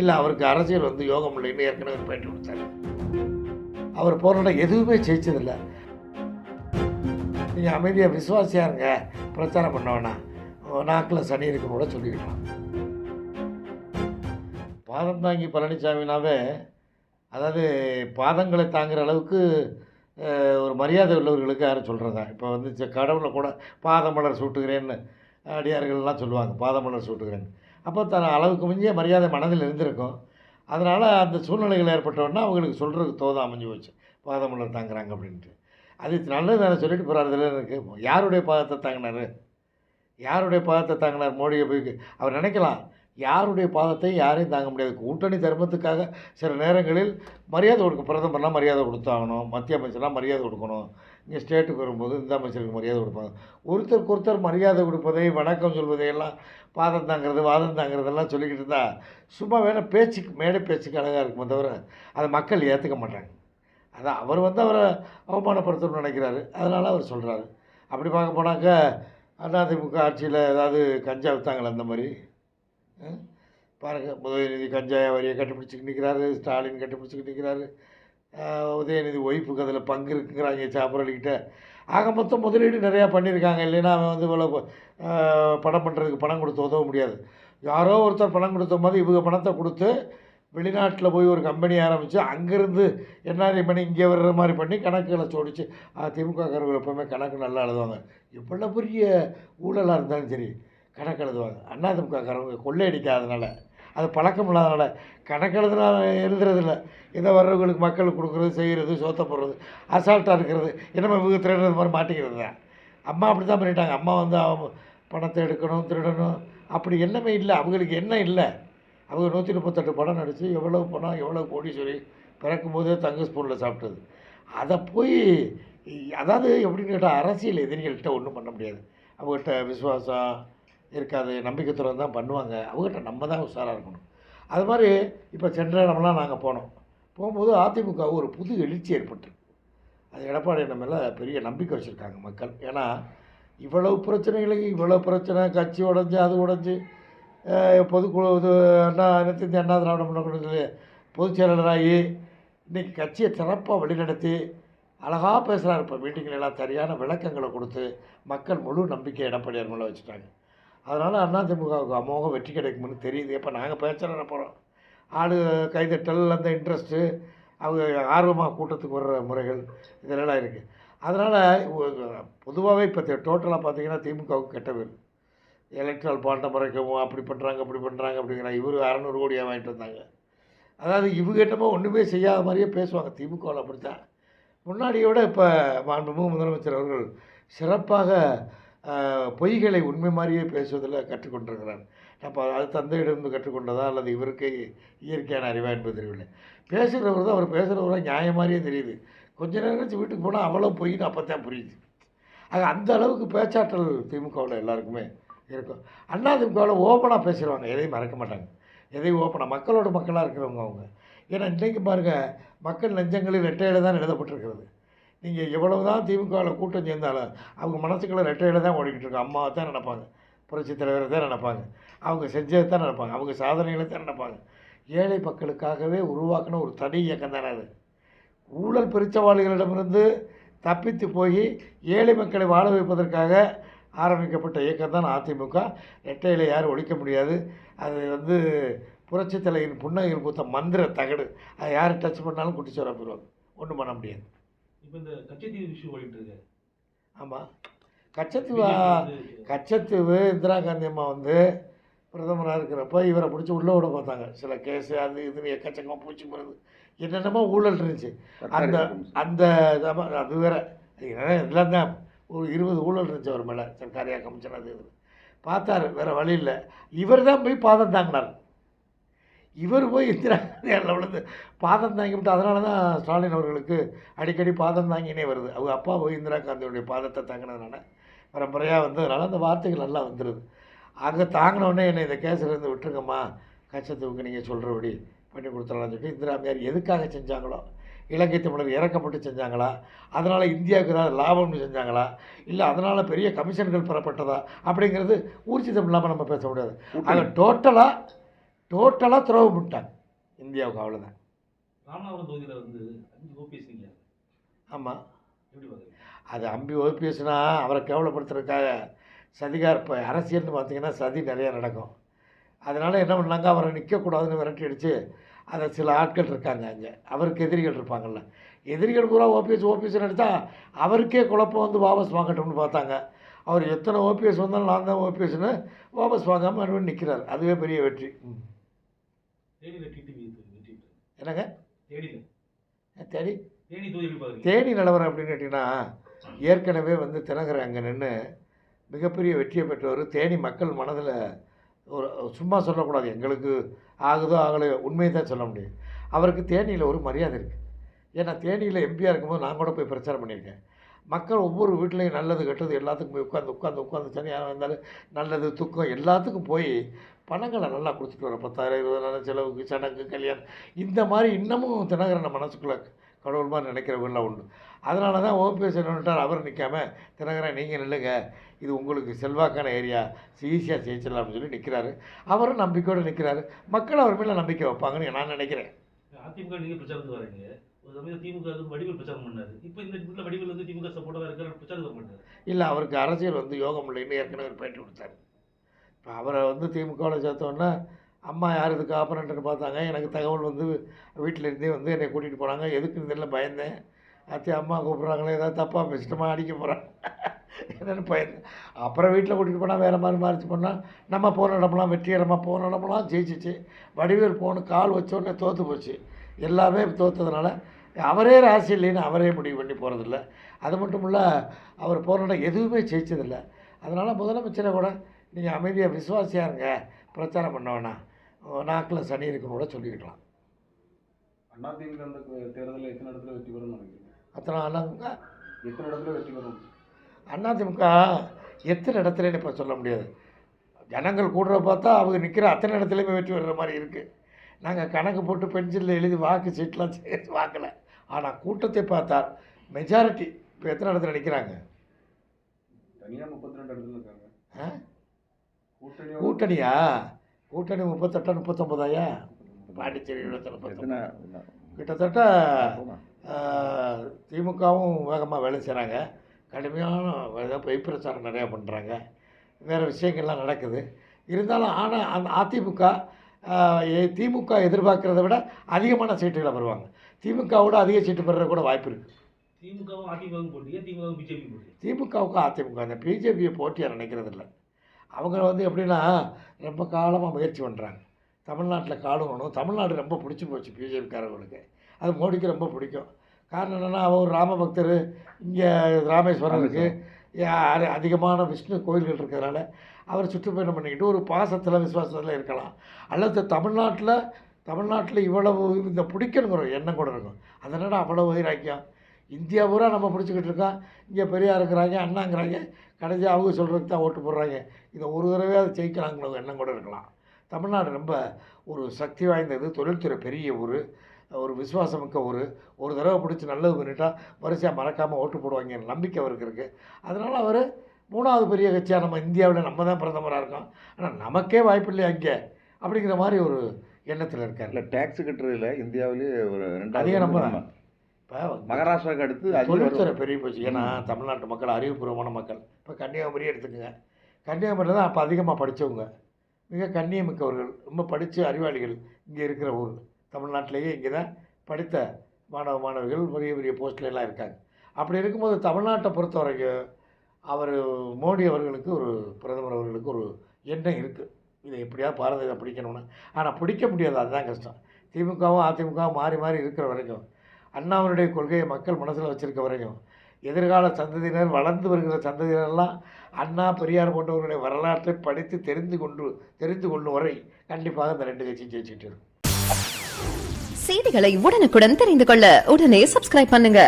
இல்லை அவருக்கு அரசியல் வந்து யோகம் இல்லைன்னு ஏற்கனவே ஒரு பேட்டி கொடுத்தாரு. அவர் போராட்டம் எதுவுமே ஜெயிச்சதில்லை. நீங்கள் அமைதியாக விசுவாசியாக இருங்க, பிரச்சாரம் பண்ண வேணாம், நாக்கில் சனி இருக்குன்னு கூட சொல்லிக்கலாம். பாதம் தாங்கி பழனிசாமினாவே, அதாவது பாதங்களை தாங்குகிற அளவுக்கு ஒரு மரியாதை உள்ளவர்களுக்கு யாரும் சொல்கிறதா. இப்போ வந்து கடவுளை கூட பாதமலர் சூட்டுகிறேன்னு அடியார்கள்லாம் சொல்லுவாங்க, பாதமலர் சூட்டுகிறேன்னு. அப்போ அளவுக்கு மிஞ்சிய மரியாதை மனதில் இருந்திருக்கும். அதனால் அந்த சூழ்நிலைகள் ஏற்பட்டோன்னா அவங்களுக்கு சொல்கிறதுக்கு தோதம் அமைஞ்சு போச்சு, பாதமலர் தாங்குறாங்க அப்படின்ட்டு. அது நல்லது தானே சொல்லிட்டு போகிறார். இதில் இருக்குது, யாருடைய பாதத்தை தாங்கினார், யாருடைய பாதத்தை தாங்கினார் மோடியை போய் அவர் நினைக்கலாம். யாருடைய பாதத்தை யாரையும் தாங்க முடியாது. கூட்டணி தர்மத்துக்காக சில நேரங்களில் மரியாதை கொடுக்க, பிரதமர்லாம் மரியாதை கொடுத்தாகணும், மத்திய அமைச்சர்லாம் மரியாதை கொடுக்கணும், இங்கே ஸ்டேட்டுக்கு வரும்போது இந்த அமைச்சருக்கு மரியாதை கொடுப்பாங்க. ஒருத்தருக்கு ஒருத்தர் மரியாதை கொடுப்பதை, வணக்கம் சொல்வதையெல்லாம் பாதம் தாங்கிறது வாதம் தாங்கிறதெல்லாம் சொல்லிக்கிட்டு இருந்தால் சும்மா வேணால் பேச்சுக்கு, மேடை பேச்சுக்கு அழகாக இருக்குமே தவிர அதை மக்கள் ஏற்றுக்க மாட்டாங்க. அதான் அவர் வந்து அவரை அவமானப்படுத்தணும்னு நினைக்கிறாரு, அதனால் அவர் சொல்கிறாரு. அப்படி பார்க்க போனாக்கா அதிமுக ஆட்சியில் ஏதாவது கஞ்சா விற்றாங்களே அந்த மாதிரி பாருங்கள். உதயநிதி கஞ்சா வரியை கண்டுபிடிச்சிக்கிட்டு நிற்கிறாரு, ஸ்டாலின் கண்டுபிடிச்சிக்கிட்டு நிற்கிறாரு, உதயநிதி ஒய்ஃபுக்கு அதில் பங்கு இருக்குங்கிறாங்க சாப்பிட்றதுக்கிட்ட. ஆக மொத்தம் முதலீடு நிறையா பண்ணியிருக்காங்க. இல்லைன்னா அவன் வந்து இவ்வளோ படம் பண்ணுறதுக்கு பணம் கொடுத்து உதவ முடியாது. யாரோ ஒருத்தர் பணம் கொடுத்த மாதிரி இவங்க பணத்தை கொடுத்து வெளிநாட்டில் போய் ஒரு கம்பெனி ஆரம்பித்து அங்கேருந்து என்ஆர்ஐ பண்ணி இங்கே வர்ற மாதிரி பண்ணி கணக்குகளை சோடிச்சு. திமுககாரர்கள் எப்போவுமே கணக்கு நல்லா எழுதுவாங்க. எவ்வளோ பெரிய ஊழலாக இருந்தாலும் சரி கணக்கு எழுதுவாங்க. அதிமுககாரங்க கொள்ளையடிக்காதனால, அது பழக்கம் இல்லாதனால கணக்கு எழுதுறதில்ல. இதை வர்றவங்களுக்கு மக்களுக்கு கொடுக்குறது, செய்கிறது, சோத்த போடுறது, அசால்ட்டாக இருக்கிறது, என்னமோ இவங்க திருடுறது மாதிரி மாட்டிக்கிறது தான். அம்மா அப்படி தான் பண்ணிட்டாங்க. அம்மா வந்து அவங்க பணத்தை எடுக்கணும், திருடணும், அப்படி எல்லாமே இல்லை. அவங்களுக்கு என்ன இல்லை, அவங்க 138 படம் நடித்து எவ்வளோ பணம், எவ்வளோ கோடீஸ்வரி, பிறக்கும் போதே தங்க ஸ்பூனில் சாப்பிட்டது. அதை போய் அதாவது எப்படின்னு கேட்டால் அரசியல் எதிரிகள்கிட்ட ஒன்றும் பண்ண முடியாது. அவங்ககிட்ட விசுவாசம் இருக்காது, நம்பிக்கை துறந்து தான் பண்ணுவாங்க. அவங்ககிட்ட நம்ம தான் உஷாராக இருக்கணும். அது மாதிரி இப்போ சென்ற இடமெல்லாம் நாங்கள் போகும்போது அதிமுக ஒரு புது எழுச்சி ஏற்பட்டு, அது எடப்பாடி மேலே பெரிய நம்பிக்கை வச்சுருக்காங்க மக்கள். ஏன்னா இவ்வளவு பிரச்சனைகளுக்கு, இவ்வளோ பிரச்சனை, கட்சி உடஞ்சி அது உடஞ்சி, பொதுக்குழு இது அனைத்து இந்திய அண்ணா திராவிட முன்னேற்ற கழகத்தில் பொதுச் செயலாளராகி இன்றைக்கி கட்சியை சிறப்பாக வழிநடத்தி அழகாக பேசுகிறார். இப்போ மீட்டிங்களெல்லாம் சரியான விளக்கங்களை கொடுத்து மக்கள் முழு நம்பிக்கை எடப்பாடியார் மேலே வச்சுட்டாங்க. அதனால் அதிமுகவுக்கு அமோக வெற்றி கிடைக்கும்னு தெரியுது. இப்போ நாங்கள் பேச்சுற போகிறோம், ஆடு கைதட்டல், அந்த இன்ட்ரெஸ்ட்டு, அவங்க ஆர்வமாக கூட்டத்துக்கு வர்ற முறைகள் இதெல்லாம் இருக்குது. அதனால் பொதுவாகவே இப்போ டோட்டலாக பார்த்திங்கன்னா திமுகவுக்கு கெட்ட பேர். எலக்ட்ரல் பாண்டை முறைக்கவும் அப்படி பண்ணுறாங்க இப்படி பண்ணுறாங்க அப்படிங்கிறாங்க. இவர் 600 கோடியாக வாங்கிட்டு வந்தாங்க. அதாவது இவங்ககிட்டமோ ஒன்றுமே செய்யாத மாதிரியே பேசுவாங்க. திமுகவில் அப்படித்தான். முன்னாடியோட இப்போ மாண்புமிகு முதலமைச்சர் அவர்கள் சிறப்பாக பொய்களை உண்மை மாதிரியே பேசுவதில் கற்றுக்கொண்டிருக்கிறார். அப்போ அது தந்தையிடமிருந்து கற்றுக்கொண்டதா அல்லது இவருக்கு இயற்கையான அறிவா என்பது தெரியவில்லை. பேசுகிறவர் தான், அவர் பேசுகிறவராக நியாயம் மாதிரியே தெரியுது. கொஞ்ச நேரம் கழிச்சு வீட்டுக்கு போனால் அவ்வளோ பொய்ன்னு அப்போ தான் புரியுது. ஆக அந்த அளவுக்கு பேச்சாற்றல் திமுகவில் எல்லாருக்குமே இருக்கும். அதிமுகவில் ஓப்பனாக பேசுகிறவங்க, எதையும் மறக்க மாட்டாங்க, எதையும் ஓப்பனாக மக்களோட மக்களாக இருக்கிறவங்க அவங்க. ஏன்னா இன்றைக்கு பாருங்கள், மக்கள் நெஞ்சங்களில் ரெட்டையில தான் எழுதப்பட்டிருக்கிறது. நீங்கள் எவ்வளவு தான் திமுகவில் கூட்டம் சேர்ந்தாலும் அவங்க மனசுக்குள்ள ரெட்டையில தான் ஓடிக்கிட்டு இருக்கோம். அம்மாவை தான் நினைப்பாங்க, புரட்சித் தலைவரை தான் நினைப்பாங்க, அவங்க செஞ்சதை தான் நினைப்பாங்க, அவங்க சாதனைகளை தான் நினைப்பாங்க. ஏழை மக்களுக்காகவே உருவாக்கின ஒரு தனி இயக்கம் தானே அது. ஊழல் பிரித்தவாளிகளிடமிருந்து தப்பித்து போய் ஏழை மக்களை வாழ வைப்பதற்காக ஆரம்பிக்கப்பட்ட இயக்கம் தான் அதிமுக. ரெட்டையில யாரும் ஒழிக்க முடியாது. அது வந்து புரட்சித் தலைவரின் புன்னகையில் பூத்த மந்திர தகடு. அதை யார் டச் பண்ணாலும் குட்டிச்சு வர போயிடுவாங்க, ஒன்றும் பண்ண முடியாது. இப்போ இந்த கச்சத்தீவு இஷ்யூ ஓடிட்டு இருக்கு. ஆமாம், கச்சத்தீவு இந்திரா காந்தி அம்மா வந்து பிரதமராக இருக்கிறப்ப இவரை பிடிச்சி உள்ளே விட பார்த்தாங்க. சில கேஸு அது இதுன்னு எக்கச்சக்கமாக பூச்சி போகிறது, என்னென்னமோ ஊழல் இருந்துச்சு. அந்த அந்த அது வேற இதெல்லாம் தான் ஒரு 20 ஊழல் இருந்துச்சு அவர் மேலே. சர்க்காரியா கமிஷன் அது இது பார்த்தாரு, வேறு வழி இல்லை. இவர் தான் போய் பாதம் தாங்கினார். இவர் போய் இந்திரா காந்தியாரில் விழுந்து பாதம் தாங்கிவிட்டு, அதனால தான் ஸ்டாலின் அவர்களுக்கு அடிக்கடி பாதம் தாங்கினே வருது. அவங்க அப்பா போய் இந்திரா காந்தியுடைய பாதத்தை தாங்கினதுனால பரம்பரையாக வந்ததுனால அந்த வார்த்தைகள் நல்லா வந்துடுது. அங்கே தாங்கினோடனே என்னை இந்த கேஸிலேருந்து விட்டுருங்கம்மா, கச்சத்தீவுக்கு நீங்கள் சொல்கிறபடி பண்ணி கொடுத்துடலாம்னு சொல்லிட்டு இந்திரா அம்மையார் எதுக்காக செஞ்சாங்களோ, இலங்கை தமிழர் இறக்கப்பட்டு செஞ்சாங்களா, அதனால் இந்தியாவுக்கு ஏதாவது லாபம்னு செஞ்சாங்களா, இல்லை அதனால் பெரிய கமிஷன்கள் பெறப்பட்டதா அப்படிங்கிறது ஊர்ஜிதம் இல்லாமல் நம்ம பேச முடியாது. ஆக டோட்டலாக டோட்டலாக துறவு பண்ணிட்டாங்க இந்தியாவுக்கு, அவ்வளோதான். ராமநாதபுரம் தொகுதியில் வந்து 5 ஓபிஎஸ் நீங்க ஆமாம், எப்படி பார்க்குறீங்க? அது அம்பி ஓபிஎஸ்னா அவரை கேவலப்படுத்துறதுக்காக சதிகார். இப்போ அரசியல்னு பார்த்தீங்கன்னா சதி நிறையா நடக்கும். அதனால் என்ன பண்ணாங்க, அவரை நிற்கக்கூடாதுன்னு விரட்டி அடித்து அதை சில ஆட்கள் இருக்காங்க அங்கே, அவருக்கு எதிரிகள் இருப்பாங்கள்ல, எதிரிகள் பூரா ஓபிஎஸ் எடுத்தா அவருக்கே குழப்பம் வந்து வாபஸ் வாங்கட்டும்னு பார்த்தாங்க. அவர் எத்தனை ஓபிஎஸ் வந்தாலும் நான் தான் ஓபிஎஸ்ன்னு வாபஸ் வாங்காமல் மறுபடியும் நிற்கிறார். அதுவே பெரிய வெற்றி. தேனியில் டிடிவி வெற்றி என்னங்க தேனியில் தேனி தேனி தொகுதி எப்படி பார்க்குறீங்க? தேனி நிலவரம் அப்படின்னு கேட்டிங்கன்னா, ஏற்கனவே வந்து தினகரன் அங்கே நின்று மிகப்பெரிய வெற்றியை பெற்றவர். தேனி மக்கள் மனதில் ஒரு சும்மா சொல்லக்கூடாது, எங்களுக்கு ஆகுதோ ஆகலையோ, உண்மையை தான் சொல்ல முடியும். அவருக்கு தேனியில் ஒரு மரியாதை இருக்குது. ஏன்னா தேனியில் எம்பியாக இருக்கும்போது நான் கூட போய் பிரச்சாரம் பண்ணியிருக்கேன். மக்கள் ஒவ்வொரு வீட்லேயும் நல்லது கெட்டது எல்லாத்துக்கும் போய் உட்காந்து சனியாக இருந்தாலும் நல்லது துக்கம் எல்லாத்துக்கும் போய் பணங்களை நல்லா கொடுத்துட்டு வர 10,000 20,000 செலவுக்கு சடங்கு கல்யாணம் இந்த மாதிரி இன்னமும் தினகரனை மனசுக்குள்ளே கடவுள் மாதிரி நினைக்கிறவங்களாம் உண்டு. அதனால தான் ஓபிஎஸ் என்னட்டார், அவர் நிற்காம தினகரன் நீங்கள் நில்லுங்க, இது உங்களுக்கு செல்வாக்கான ஏரியா, ஈஸியாக ஜெயிச்சிடலாம் அப்படின்னு சொல்லி நிற்கிறாரு. அவரும் நம்பிக்கையோடு நிற்கிறாரு. மக்கள் அவர் மேலே நம்பிக்கை வைப்பாங்கன்னு நான் நினைக்கிறேன். அதிமுக நீங்கள் பிரச்சாரத்துக்கு வரீங்க, ஒரு சமயம் திமுக வடிவேல் பிரச்சாரம் பண்ணாரு. இப்போ இந்த இடத்துல வடிவேல் வந்து திமுக சப்போர்ட்டாக இருக்கிற பிரச்சாரம் வர மாட்டார். இல்லை, அவருக்கு அரசியல் வந்து யோகம் இல்லைன்னு ஏற்கனவே ஒரு பேட்டி கொடுத்தாரு. இப்போ அவரை வந்து திமுகவில் சேர்த்தோன்னா அம்மா யார் இதுக்கு ஆப்பரண்ட்டுன்னு பார்த்தாங்க. எனக்கு தகவல் வந்து வீட்டில் இருந்தே வந்து என்னை கூட்டிகிட்டு போனாங்க. எதுக்குன்னு தெரியல, பயந்தேன். அம்மா கூப்பிட்றாங்களே, ஏதாவது தப்பாக பேசிட்டோமா, அடிக்க போகிறாங்க என்னென்னு பயந்தேன். அப்புறம் வீட்டில் கூட்டிகிட்டு போனால் வேறு மாதிரி மாறிச்சு போனால் நம்ம போன இடமெல்லாம் வெற்றிகரமாக போன இடமெல்லாம் ஜெயிச்சிச்சு. வடிவேல் போன கால் வச்சோடனே தோற்று போச்சு. எல்லாமே தோற்றதுனால அவரே ராசி இல்லைன்னு அவரே முடிவு பண்ணி போகிறதில்ல. அது மட்டும் இல்லை, அவர் போன இடம் எதுவுமே ஜெயிச்சதில்லை. அதனால் முதலமைச்சரை கூட நீங்கள் அமைதியாக விசுவாசியாக இருங்க, பிரச்சாரம் பண்ண வேணாம், நாக்கில் சனி இருக்குன்னு கூட சொல்லிக்கலாம். அதிமுக அந்த தேர்தலில் எத்தனை இடத்துல வெற்றி பெறும்னு நினைக்கிறீங்க? அத்தனை அதிமுக எத்தனை இடத்துல வெற்றி பெறும்? அதிமுக எத்தனை இடத்துலன்னு இப்போ சொல்ல முடியாது. ஜனங்கள் கூடுற பார்த்தா அவங்க நிற்கிற அத்தனை இடத்துலையுமே வெற்றி பெறுற மாதிரி இருக்குது. நாங்கள் கணக்கு போட்டு பென்சிலில் எழுதி வாக்கு சீட்லாம் சேர்த்து வாக்கலை. ஆனால் கூட்டத்தை பார்த்தால் மெஜாரிட்டி இப்போ எத்தனை இடத்துல நிற்கிறாங்க? தனியாக 32 இடத்துல இருக்காங்க. கூட்டணியா? கூட்டணி 38 39 பாண்டிச்சேரி கிட்டத்தட்ட திமுகவும் வேகமாக வேலை செய்கிறாங்க. கடுமையான பொய் பிரச்சாரம் நிறையா பண்ணுறாங்க. வேறு விஷயங்கள்லாம் நடக்குது. இருந்தாலும் ஆனால் அந்த அதிமுக திமுக எதிர்பார்க்குறத விட அதிகமான சீட்டுகளை பெறுவாங்க. திமுகவோட அதிக சீட்டு பெறுற கூட வாய்ப்பு இருக்குது. திமுகவும் அதிமுகவும் போட்டியா, திமுகவும் பிஜேபி போட்டியா? திமுகவுக்கும் அதிமுக அந்த பிஜேபியை போட்டியாக நினைக்கிறது இல்லை. அவங்க வந்து எப்படின்னா ரொம்ப காலமாக முயற்சி பண்ணுறாங்க. தமிழ்நாட்டில் காலணும், தமிழ்நாடு ரொம்ப பிடிச்சி போச்சு பிஜேபிக்காரங்களுக்கு. அது மோடிக்கு ரொம்ப பிடிக்கும். காரணம் என்னென்னா, அவர் ராம பக்தர். இங்கே ராமேஸ்வரம் இருக்குது, அதிகமான விஷ்ணு கோயில்கள் இருக்கிறதுனால அவர் சுற்றுப்பயணம் பண்ணிக்கிட்டு ஒரு பாசத்தில் விசுவாசத்தில் இருக்கலாம். அல்லது தமிழ்நாட்டில் இவ்வளவு இந்த பிடிக்கணுங்கிற எண்ணம் கூட இருக்கும். அதனால் அவ்வளோ வைராக்கியம். இந்தியா பூரா நம்ம பிடிச்சிக்கிட்டு இருக்கோம். இங்கே பெரியார் இருக்கிறாங்க, அண்ணாங்கிறாங்க, கடைசி அவங்க சொல்கிறதுக்கு தான் ஓட்டு போடுறாங்க. இதை ஒரு தடவை அதை ஜெயிக்கலாங்கிற எண்ணம் கூட இருக்கலாம். தமிழ்நாடு ரொம்ப ஒரு சக்தி வாய்ந்தது, தொழில்துறை பெரிய ஊர், ஒரு விசுவாசமிக்க ஊர். ஒரு தடவை பிடிச்சி நல்லது பண்ணிட்டால் வரிசையாக மறக்காமல் ஓட்டு போடுவாங்க நம்பிக்கை அவருக்கு இருக்குது. அதனால் அவர் 3வது பெரிய கட்சியாக நம்ம இந்தியாவில் நம்ம தான் பிரதமராக இருக்கோம், ஆனால் நமக்கே வாய்ப்பு இல்லையா அங்கே அப்படிங்கிற மாதிரி ஒரு எண்ணத்தில் இருக்கார். இல்லை, டேக்ஸ் கட்டுறதுல இந்தியாவிலேயே ஒரு 2வது அதிகம் நம்ம இப்போ மகாராஷ்டிராவுக்கு அடுத்து தொழில்துறை பெரிய போச்சு. ஏன்னா தமிழ்நாட்டு மக்கள் அறிவுபூர்வமான மக்கள். இப்போ கன்னியாகுமரியே எடுத்துக்கோங்க. கன்னியாகுமரியில் தான் அப்போ அதிகமாக படித்தவங்க, மிக கண்ணியமிக்கவர்கள், ரொம்ப படித்த அறிவாளிகள் இங்கே இருக்கிற ஊர். தமிழ்நாட்டிலேயே இங்கே தான் படித்த மாணவிகள் பெரிய பெரிய போஸ்ட்லாம் இருக்காங்க. அப்படி இருக்கும்போது தமிழ்நாட்டை பொறுத்த வரைக்கும் அவர் மோடி அவர்களுக்கு, ஒரு பிரதமர் அவர்களுக்கு ஒரு எண்ணம் இருக்குது, இதை எப்படியாவது பாரதியை பிடிக்கணும்னு. ஆனால் பிடிக்க முடியாது, அதுதான் கஷ்டம். திமுகவும் அதிமுகவும் மாறி மாறி இருக்கிற வரைக்கும், அண்ணாவுடைய கொள்கையை மக்கள் மனசில் வச்சுருக்க வரைக்கும், எதிர்கால சந்ததியினர், வளர்ந்து வருகிற சந்ததியினரெல்லாம் அண்ணா பெரியார் போன்றவர்களுடைய வரலாற்றை படித்து தெரிந்து கொள்ளும் வரை கண்டிப்பாக இந்த 2 கட்சியும் ஜெயிச்சுட்டு இருக்கும். செய்திகளை உடனுக்குடன் தெரிந்து கொள்ள உடனே சப்ஸ்கிரைப் பண்ணுங்க.